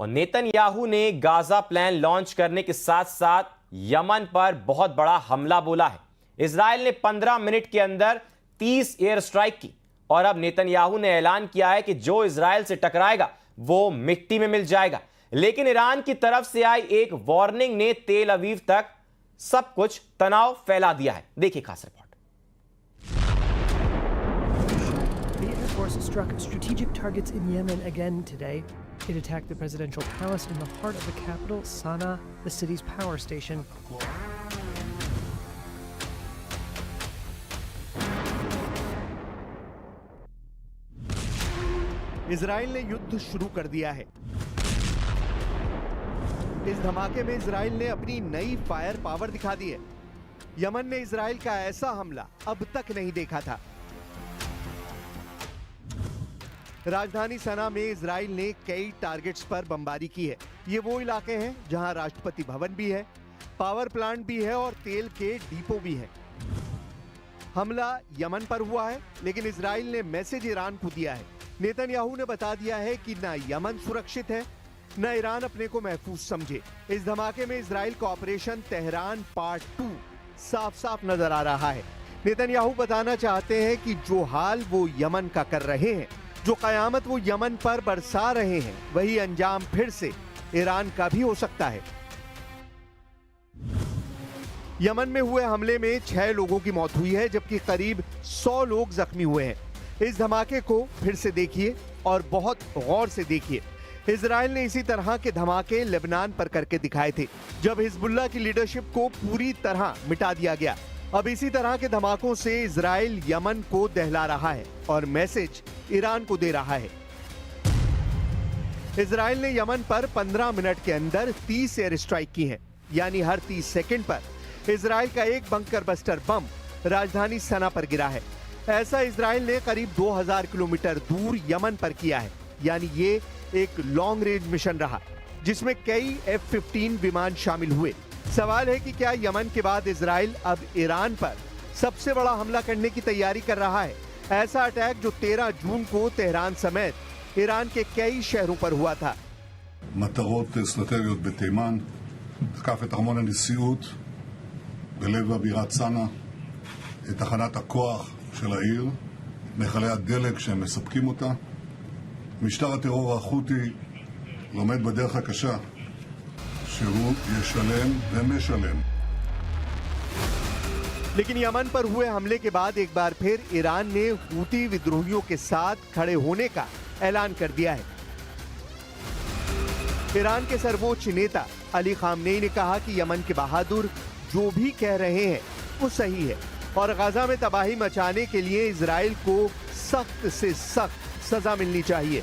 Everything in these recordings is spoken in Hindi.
और नेतन्याहू ने गाजा प्लान लॉन्च करने के साथ साथ यमन पर बहुत बड़ा हमला बोला है। इजराइल ने 15 मिनट के अंदर 30 एयर स्ट्राइक की और अब नेतन्याहू ने ऐलान किया है कि जो इजराइल से टकराएगा वो मिट्टी में मिल जाएगा। लेकिन ईरान की तरफ से आई एक वार्निंग ने तेल अवीव तक सब कुछ तनाव फैला दिया है। देखिए खास report. The Air Force struck strategic targets in Yemen again today. It attacked the presidential palace in the heart of the capital, Sana'a, the city's power station. Israel ने युद्ध शुरू कर दिया है। इस धमाके में इजराइल ने अपनी नई फायर पावर दिखा दी है। यमन ने इजराइल का ऐसा हमला अब तक नहीं देखा था। राजधानी सना में इजराइल ने कई टारगेट्स पर बमबारी की है। ये वो इलाके हैं जहां राष्ट्रपति भवन भी है, पावर प्लांट भी है और तेल के डिपो भी है। हमला यमन पर हुआ है, लेकिन इजराइल ने मैसेज ईरान को दिया है। नेतन्याहू ने बता दिया है कि न यमन सुरक्षित है, न ईरान अपने को महफूज समझे। इस धमाके में इजराइल का ऑपरेशन तेहरान पार्ट 2 साफ साफ नजर आ रहा है। नेतन्याहू बताना चाहते हैं कि जो हाल वो यमन का कर रहे हैं, जो कयामत वो यमन पर बरसा रहे हैं, वही अंजाम फिर से ईरान का भी हो सकता है। यमन में हुए हमले में 6 लोगों की मौत हुई है, जबकि करीब 100 लोग जख्मी हुए हैं। इस धमाके को फिर से देखिए और बहुत गौर से देखिए। इजराइल ने इसी तरह के धमाके लेबनान पर करके दिखाए थे, जब हिजबुल्लाह की लीडरशिप को पूरी तरह मिटा दिया गया। अब इसी तरह के धमाकों से इजराइल यमन को दहला रहा है और मैसेज ईरान को दे रहा है। इजराइल ने यमन पर 15 मिनट के अंदर 30 एयर स्ट्राइक की है, यानी हर 30 सेकंड पर इजराइल का एक बंकर बस्टर बम राजधानी सना पर गिरा है। ऐसा इजराइल ने करीब 2000 किलोमीटर दूर यमन पर किया है, यानी ये एक लॉन्ग रेंज मिशन रहा, जिसमें कई F-15 विमान शामिल हुए। सवाल है कि क्या यमन के बाद इजराइल अब ईरान पर सबसे बड़ा हमला करने की तैयारी कर रहा है? ऐसा अटैक जो 13 जून को तेहरान समेत ईरान के कई शहरों पर हुआ था। מטרות אסטרטגיות בתימן, תקף את ארמון הנשיאות בלב הבירת סנה, את תחנת הכוח של העיר, מכלי הדלק שהם מספקים אותה. משטר הטרור החותי לומד בדרך הקשה שהוא ישלם ומשלם. लेकिन यमन पर हुए हमले के बाद एक बार फिर ईरान ने हूती विद्रोहियों के साथ खड़े होने का ऐलान कर दिया है। ईरान के सर्वोच्च नेता अली खामनेई ने कहा कि यमन के बहादुर जो भी कह रहे हैं वो सही है और गाजा में तबाही मचाने के लिए इजराइल को सख्त से सख्त सजा मिलनी चाहिए।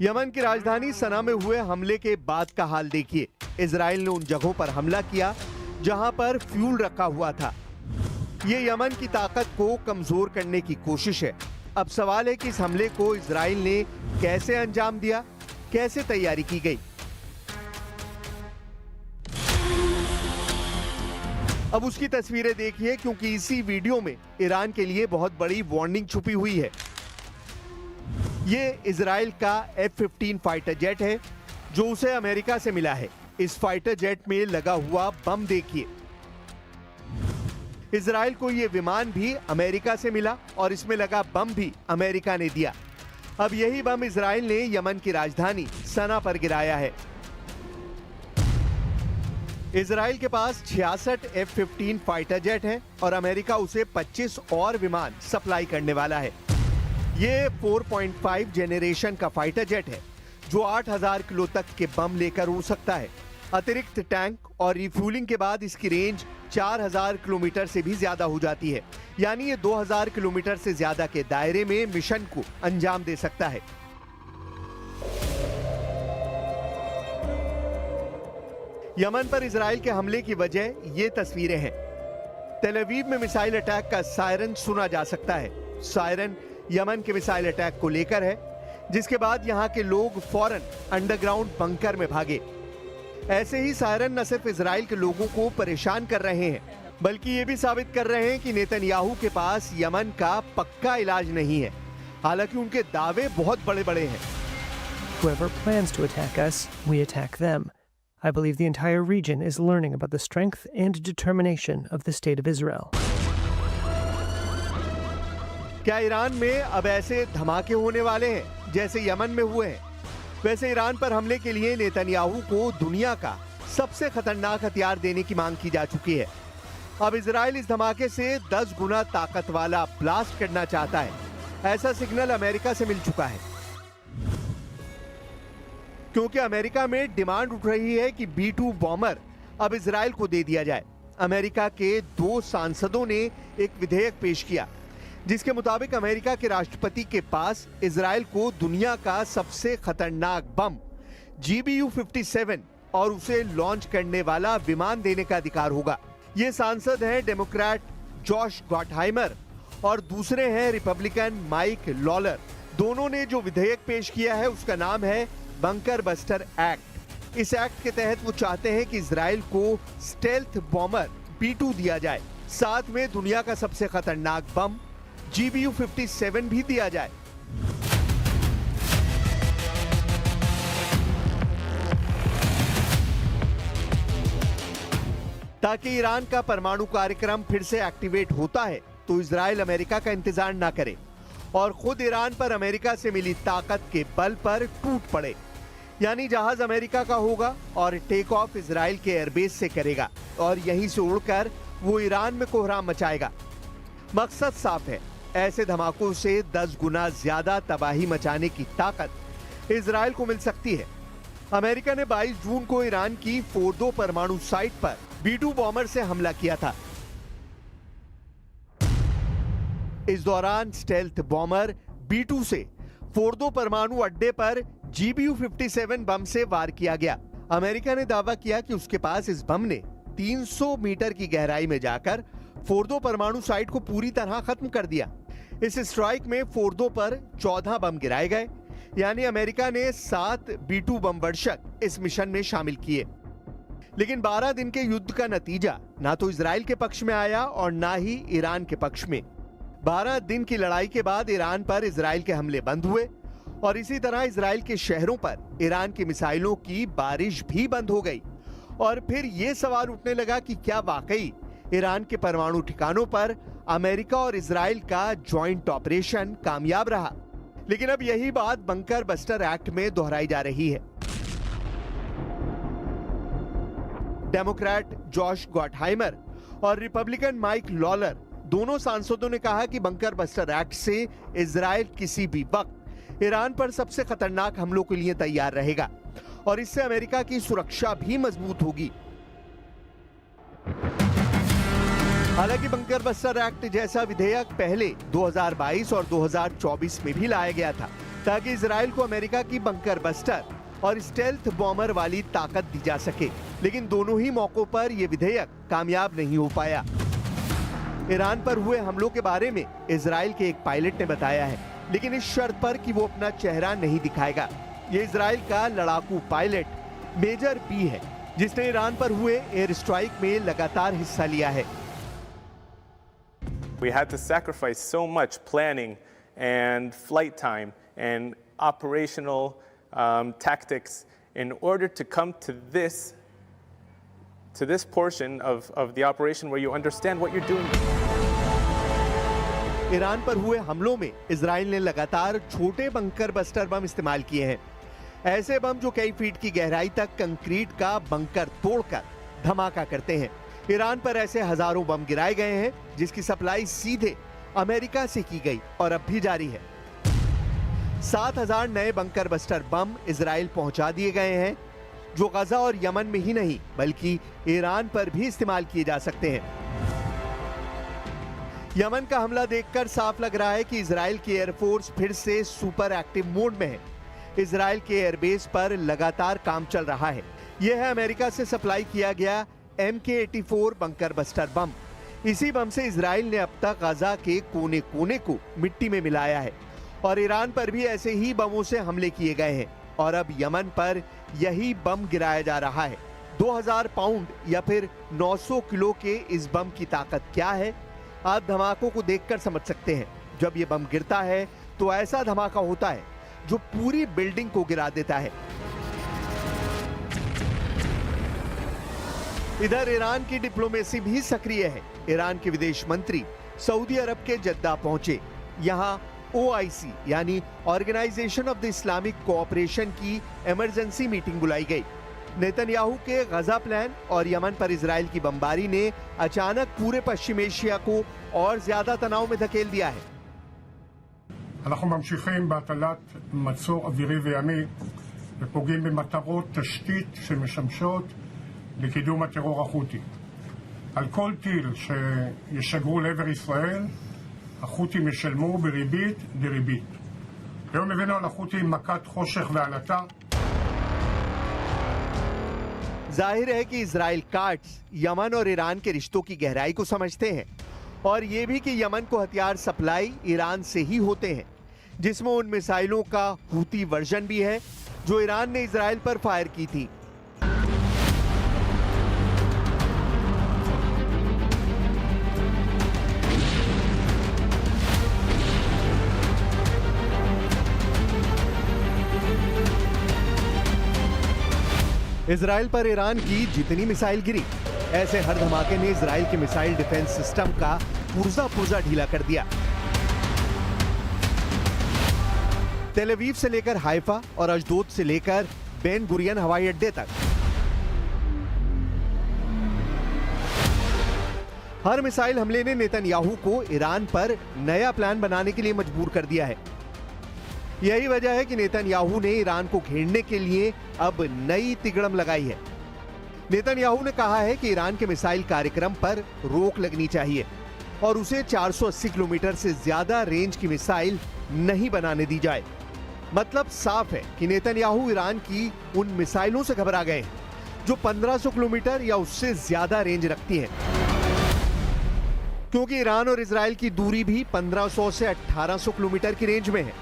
यमन की राजधानी सना में हुए हमले के बाद का हाल देखिए। इजराइल ने उन जगहों पर हमला किया जहां पर फ्यूल रखा हुआ था। ये यमन की ताकत को कमजोर करने की कोशिश है। अब सवाल है कि इस हमले को इजराइल ने कैसे अंजाम दिया, कैसे तैयारी की गई। अब उसकी तस्वीरें देखिए, क्योंकि इसी वीडियो में ईरान के लिए बहुत बड़ी वार्निंग छुपी हुई है। ये इजराइल का F-15 फाइटर जेट है जो उसे अमेरिका से मिला है। इस फाइटर जेट में लगा हुआ बम देखिए। इजराइल को यह विमान भी अमेरिका से मिला और इसमें लगा बम भी अमेरिका ने दिया। अब यही बम इजराइल ने यमन की राजधानी सना पर गिराया है। इजराइल के पास 66 F-15 फाइटर जेट है और अमेरिका उसे 25 और विमान सप्लाई करने वाला है। ये 4.5 जेनरेशन का फाइटर जेट है जो 8000 किलो तक के बम लेकर उड़ सकता है। अतिरिक्त टैंक और रिफ्यूलिंग के बाद इसकी रेंज 4000 किलोमीटर से भी ज्यादा हो जाती है, यानी ये 2000 किलोमीटर से ज्यादा के दायरे में मिशन को अंजाम दे सकता है। यमन पर इजराइल के हमले की वजह ये तस्वीरें हैं। तेल अवीव में मिसाइल अटैक का सायरन सुना जा सकता है। सायरन यमन के मिसाइल अटैक को लेकर है, जिसके बाद यहां के लोग फौरन अंडरग्राउंड बंकर में भागे। ऐसे ही सायरन न सिर्फ इजराइल के लोगों को परेशान कर रहे हैं, बल्कि ये भी साबित कर रहे हैं कि नेतन्याहू के पास यमन का पक्का इलाज नहीं है, हालांकि उनके दावे बहुत बड़े-बड़े हैं। Whoever plans to attack us, we attack them. I believe the entire region is learning about the strength and determination of the State of Israel. क्या ईरान में अब ऐसे धमाके होने वाले हैं जैसे यमन में हुए हैं? वैसे ईरान पर हमले के लिए नेतन्याहू को दुनिया का सबसे खतरनाक हथियार देने की मांग की जा चुकी है। अब इजराइल इस धमाके से 10 गुना ताकत वाला ब्लास्ट करना चाहता है। ऐसा सिग्नल अमेरिका से मिल चुका है, क्योंकि अमेरिका में डिमांड उठ रही है कि B-2 बॉम्बर अब इजराइल को दे दिया जाए। अमेरिका के 2 सांसदों ने एक विधेयक पेश किया, जिसके मुताबिक अमेरिका के राष्ट्रपति के पास इजराइल को दुनिया का सबसे खतरनाक बम GBU-57 और उसे लॉन्च करने वाला विमान देने का अधिकार होगा। ये सांसद हैं डेमोक्रेट जॉश गॉटहाइमर और दूसरे हैं रिपब्लिकन माइक लॉलर। दोनों ने जो विधेयक पेश किया है उसका नाम है बंकर बस्टर एक्ट। इस एक्ट के तहत वो चाहते हैं कि इजराइल को स्टेल्थ बॉम्बर B-2 दिया जाए, साथ में दुनिया का सबसे खतरनाक बम GBU-57 भी दिया जाए। ताकि ईरान का परमाणु कार्यक्रम फिर से एक्टिवेट होता है तो इजराइल अमेरिका का इंतजार ना करे और खुद ईरान पर अमेरिका से मिली ताकत के बल पर टूट पड़े। यानी जहाज अमेरिका का होगा और टेक ऑफ इजराइल के एयरबेस से करेगा और यहीं से उड़कर वो ईरान में कोहराम मचाएगा। मकसद साफ है, ऐसे धमाकों से 10 गुना ज्यादा तबाही मचाने की ताकत इजराइल को मिल सकती है। अमेरिका ने 22 जून को ईरान की फोर्दो परमाणु साइट पर B-2 बॉम्बर से हमला किया था। इस दौरान स्टेल्थ बॉम्बर B-2 से फोर्दो परमाणु अड्डे पर GBU-57 बम से वार किया गया। अमेरिका ने दावा किया कि उसके पास इस बम ने 300 मीटर की गहराई में जाकर फोर्दो परमाणु साइट को पूरी तरह खत्म कर दिया। इस स्ट्राइक में फोर्दो पर 14 बम गिराए गए, यानी अमेरिका ने 7 B-2 बम वर्षक इस मिशन में शामिल किए। लेकिन 12 दिन के युद्ध का नतीजा ना तो इजराइल के पक्ष में आया और ना ही ईरान के पक्ष में। 12 दिन की लड़ाई के बाद ईरान पर इजराइल के हमले बंद हुए और इसी तरह इजराइल के शहरों पर ईरान की मिसाइलों की बारिश भी बंद हो गई। और फिर यह सवाल उठने लगा कि क्या वाकई ईरान के परमाणु ठिकानों पर अमेरिका और इजराइल का जॉइंट ऑपरेशन कामयाब रहा। लेकिन अब यही बात बंकर बस्टर एक्ट में दोहराई जा रही है। डेमोक्रेट जॉश गॉटहाइमर और रिपब्लिकन माइक लॉलर दोनों सांसदों ने कहा कि बंकर बस्टर एक्ट से इजराइल किसी भी वक्त ईरान पर सबसे खतरनाक हमलों के लिए तैयार रहेगा और इससे अमेरिका की सुरक्षा भी मजबूत होगी। हालांकि बंकर बस्टर एक्ट जैसा विधेयक पहले 2022 और 2024 में भी लाया गया था ताकि इजराइल को अमेरिका की बंकर बस्टर और स्टेल्थ बॉम्बर वाली ताकत दी जा सके, लेकिन दोनों ही मौकों पर यह विधेयक कामयाब नहीं हो पाया। ईरान पर हुए हमलों के बारे में इजराइल के एक पायलट ने बताया है, लेकिन इस शर्त पर कि वो अपना चेहरा नहीं दिखाएगा। ये इजराइल का लड़ाकू पायलट मेजर बी है, जिसने ईरान पर हुए एयर स्ट्राइक में लगातार हिस्सा लिया है। We had to sacrifice so much planning and flight time and operational tactics in order to come to this portion of the operation where you understand what you're doing. Iran पर हुए हमलों में इजराइल ने लगातार छोटे बंकर बस्टर बम इस्तेमाल किए हैं। ऐसे बम जो कई फीट की गहराई तक कंक्रीट का बंकर तोड़कर धमाका करते हैं। ईरान पर ऐसे हजारों बम गिराए गए हैं जिसकी सप्लाई सीधे अमेरिका से की गई और अब भी जारी है। 7000 नए बंकर बस्टर बम इजराइल पहुंचा दिए गए हैं, जो गजा और यमन में ही नहीं बल्कि ईरान पर भी इस्तेमाल किए जा सकते हैं। यमन का हमला देखकर साफ लग रहा है कि इजराइल की एयरफोर्स फिर से सुपर एक्टिव मोड में है। इजराइल के एयरबेस पर लगातार काम चल रहा है। यह है अमेरिका से सप्लाई किया गया MK-84 बंकर बस्टर बम। इसी बम से इजराइल ने अब तक गाजा के कोने कोने को मिट्टी में मिलाया है और ईरान पर भी ऐसे ही बमों से हमले किए गए हैं और अब यमन पर यही बम गिराया जा रहा है। 2000 पाउंड या फिर 900 किलो के इस बम की ताकत क्या है, आप धमाकों को देखकर समझ सकते हैं। जब ये बम गिरता है तो ऐसा धमाका होता है जो पूरी बिल्डिंग को गिरा देता है। इधर ईरान की डिप्लोमेसी भी सक्रिय है। ईरान के विदेश मंत्री सऊदी अरब के जद्दा पहुंचे। यहां OIC यानी organisation of the Islamic cooperation की इमरजेंसी मीटिंग बुलाई गई। नेतन्याहू के गजा प्लान और यमन पर इजराइल की बमबारी ने अचानक पूरे पश्चिम एशिया को और ज्यादा तनाव में धकेल दिया है। אנחנו ממשיכים בהטלת מצור אווירי וימי ופוגעים במטרות תשתית שמשמשות לקידום הטרור החותי. על כל טיל שישגרו לעבר ישראל, החות'ים ישלמו בריבית דריבית. היום הבאנו על החות'ים מכת חושך ועלטה. जाहिर है कि इजराइल कार्ड्स यमन और ईरान के रिश्तों की गहराई को समझते हैं और ये भी कि यमन को हथियार सप्लाई ईरान से ही होते हैं, जिसमें उन मिसाइलों का हूती वर्जन भी है जो ईरान ने इजराइल पर फायर की थी। इजराइल पर ईरान की जितनी मिसाइल गिरी, ऐसे हर धमाके ने इजराइल के मिसाइल डिफेंस सिस्टम का पुर्जा ढीला कर दिया। तेल अवीव से लेकर हाइफा और अशदोद से लेकर बेन गुरियन हवाई अड्डे तक हर मिसाइल हमले ने नेतन्याहू को ईरान पर नया प्लान बनाने के लिए मजबूर कर दिया है। यही वजह है कि नेतन्याहू ने ईरान को घेरने के लिए अब नई तिगड़म लगाई है। नेतन्याहू ने कहा है कि ईरान के मिसाइल कार्यक्रम पर रोक लगनी चाहिए और उसे 480 किलोमीटर से ज्यादा रेंज की मिसाइल नहीं बनाने दी जाए। मतलब साफ है कि नेतन्याहू ईरान की उन मिसाइलों से घबरा गए हैं जो 1500 किलोमीटर या उससे ज्यादा रेंज रखती हैं, क्योंकि ईरान और इजराइल की दूरी भी 1500 से 1800 किलोमीटर की रेंज में है।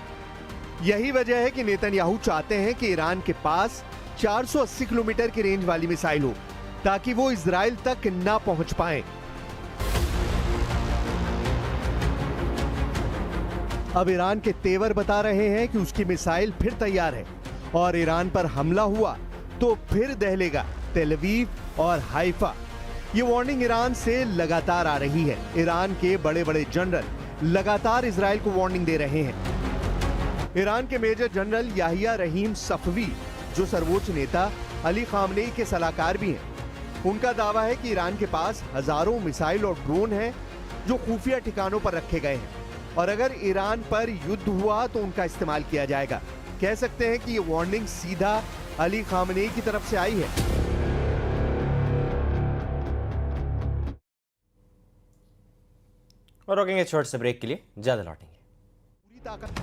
यही वजह है कि नेतन्याहू चाहते हैं कि ईरान के पास 480 किलोमीटर की रेंज वाली मिसाइल हो ताकि वो इजराइल तक ना पहुंच पाए। अब ईरान के तेवर बता रहे हैं कि उसकी मिसाइल फिर तैयार है और ईरान पर हमला हुआ तो फिर दहलेगा तेल अवीव और हाइफा। ये वार्निंग ईरान से लगातार आ रही है। ईरान के बड़े बड़े जनरल लगातार इजराइल को वार्निंग दे रहे हैं। ईरान के मेजर जनरल याहिया रहीम सफवी, जो सर्वोच्च नेता अली खामनेई के सलाहकार भी हैं, उनका दावा है कि ईरान के पास हजारों मिसाइल और ड्रोन हैं जो खुफिया ठिकानों पर रखे गए हैं और अगर ईरान पर युद्ध हुआ तो उनका इस्तेमाल किया जाएगा। कह सकते हैं कि ये वार्निंग सीधा अली खामनेई की तरफ से आई है। और रोकेंगे छोटे से ब्रेक के लिए, ज्यादा लौटेंगे। पूरी ताकत